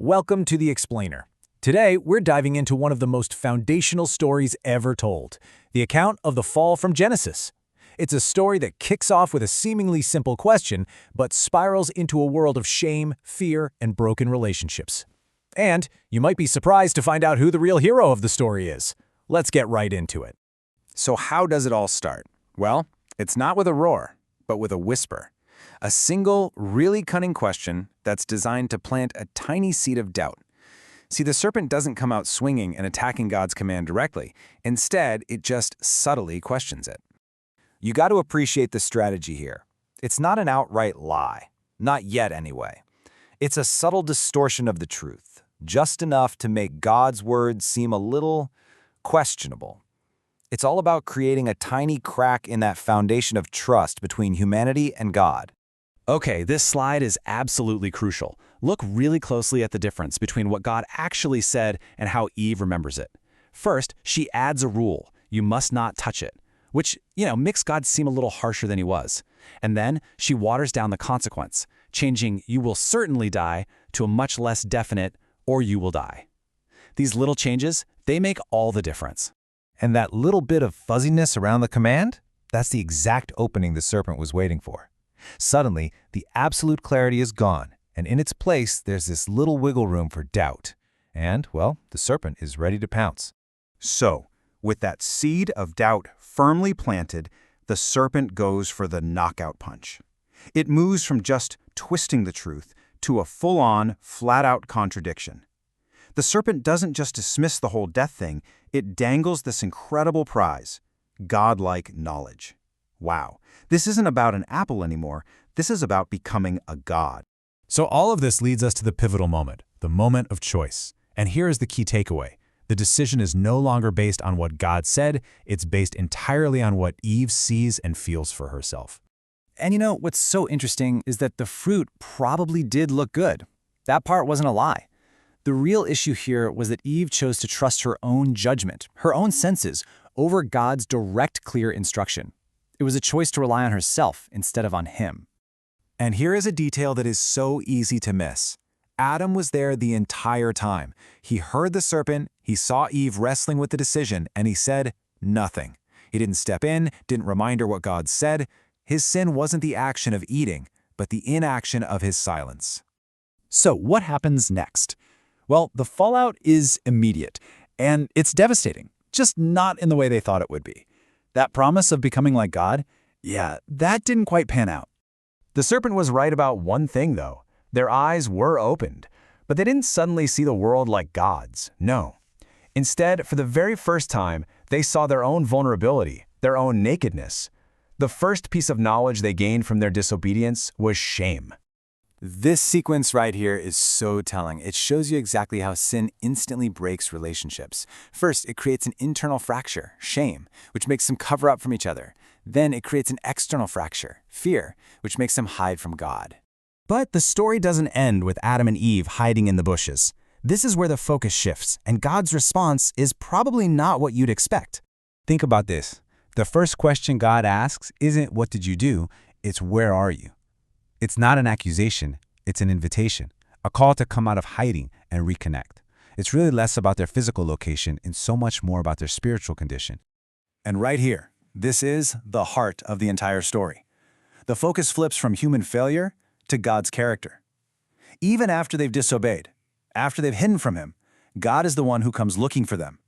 Welcome to The Explainer. Today, we're diving into one of the most foundational stories ever told, the account of the fall from Genesis. It's a story that kicks off with a seemingly simple question, but spirals into a world of shame, fear, and broken relationships. And you might be surprised to find out who the real hero of the story is. Let's get right into it. So how does it all start? Well, it's not with a roar, but with a whisper. A single, really cunning question that's designed to plant a tiny seed of doubt. See, the serpent doesn't come out swinging and attacking God's command directly. Instead, it just subtly questions it. You got to appreciate the strategy here. It's not an outright lie. Not yet, anyway. It's a subtle distortion of the truth, just enough to make God's words seem a little questionable. It's all about creating a tiny crack in that foundation of trust between humanity and God. Okay, this slide is absolutely crucial. Look really closely at the difference between what God actually said and how Eve remembers it. First, she adds a rule: you must not touch it, which, makes God seem a little harsher than he was. And then she waters down the consequence, changing "you will certainly die" to a much less definite "or you will die." These little changes, they make all the difference. And that little bit of fuzziness around the command? That's the exact opening the serpent was waiting for. Suddenly, the absolute clarity is gone, and in its place, there's this little wiggle room for doubt. And, well, the serpent is ready to pounce. So, with that seed of doubt firmly planted, the serpent goes for the knockout punch. It moves from just twisting the truth to a full-on, flat-out contradiction. The serpent doesn't just dismiss the whole death thing, it dangles this incredible prize: godlike knowledge. Wow, this isn't about an apple anymore, this is about becoming a god. So all of this leads us to the pivotal moment, the moment of choice. And here is the key takeaway. The decision is no longer based on what God said, it's based entirely on what Eve sees and feels for herself. And what's so interesting is that the fruit probably did look good. That part wasn't a lie. The real issue here was that Eve chose to trust her own judgment, her own senses, over God's direct, clear instruction. It was a choice to rely on herself instead of on him. And here is a detail that is so easy to miss. Adam was there the entire time. He heard the serpent, he saw Eve wrestling with the decision, and he said nothing. He didn't step in, didn't remind her what God said. His sin wasn't the action of eating, but the inaction of his silence. So what happens next? Well, the fallout is immediate, and it's devastating, just not in the way they thought it would be. That promise of becoming like God, that didn't quite pan out. The serpent was right about one thing, though. Their eyes were opened, but they didn't suddenly see the world like God's, no. Instead, for the very first time, they saw their own vulnerability, their own nakedness. The first piece of knowledge they gained from their disobedience was shame. This sequence right here is so telling. It shows you exactly how sin instantly breaks relationships. First, it creates an internal fracture, shame, which makes them cover up from each other. Then it creates an external fracture, fear, which makes them hide from God. But the story doesn't end with Adam and Eve hiding in the bushes. This is where the focus shifts, and God's response is probably not what you'd expect. Think about this. The first question God asks isn't "what did you do?" It's "where are you?" It's not an accusation, it's an invitation, a call to come out of hiding and reconnect. It's really less about their physical location and so much more about their spiritual condition. And right here, this is the heart of the entire story. The focus flips from human failure to God's character. Even after they've disobeyed, after they've hidden from him, God is the one who comes looking for them.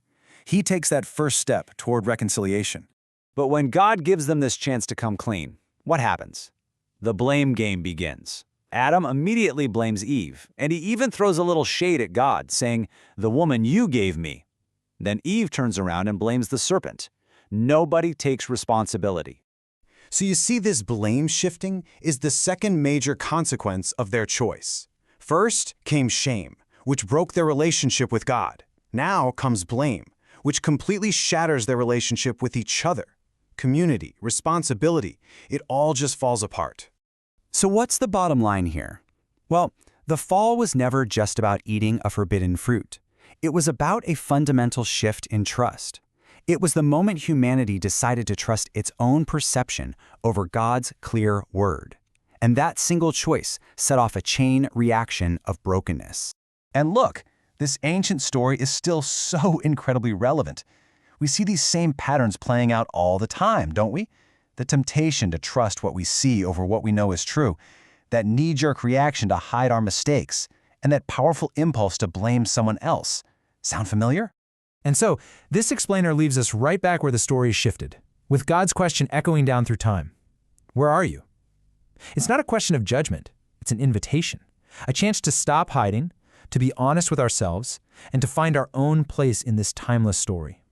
He takes that first step toward reconciliation. But when God gives them this chance to come clean, what happens? The blame game begins. Adam immediately blames Eve, and he even throws a little shade at God, saying, "The woman you gave me." Then Eve turns around and blames the serpent. Nobody takes responsibility. So you see, this blame shifting is the second major consequence of their choice. First came shame, which broke their relationship with God. Now comes blame, which completely shatters their relationship with each other. Community, responsibility, it all just falls apart. So what's the bottom line here? Well, the fall was never just about eating a forbidden fruit. It was about a fundamental shift in trust. It was the moment humanity decided to trust its own perception over God's clear word. And that single choice set off a chain reaction of brokenness. And look, this ancient story is still so incredibly relevant. We see these same patterns playing out all the time, don't we? The temptation to trust what we see over what we know is true, that knee-jerk reaction to hide our mistakes, and that powerful impulse to blame someone else. Sound familiar? And so, this explainer leaves us right back where the story shifted, with God's question echoing down through time. Where are you? It's not a question of judgment. It's an invitation, a chance to stop hiding, to be honest with ourselves, and to find our own place in this timeless story.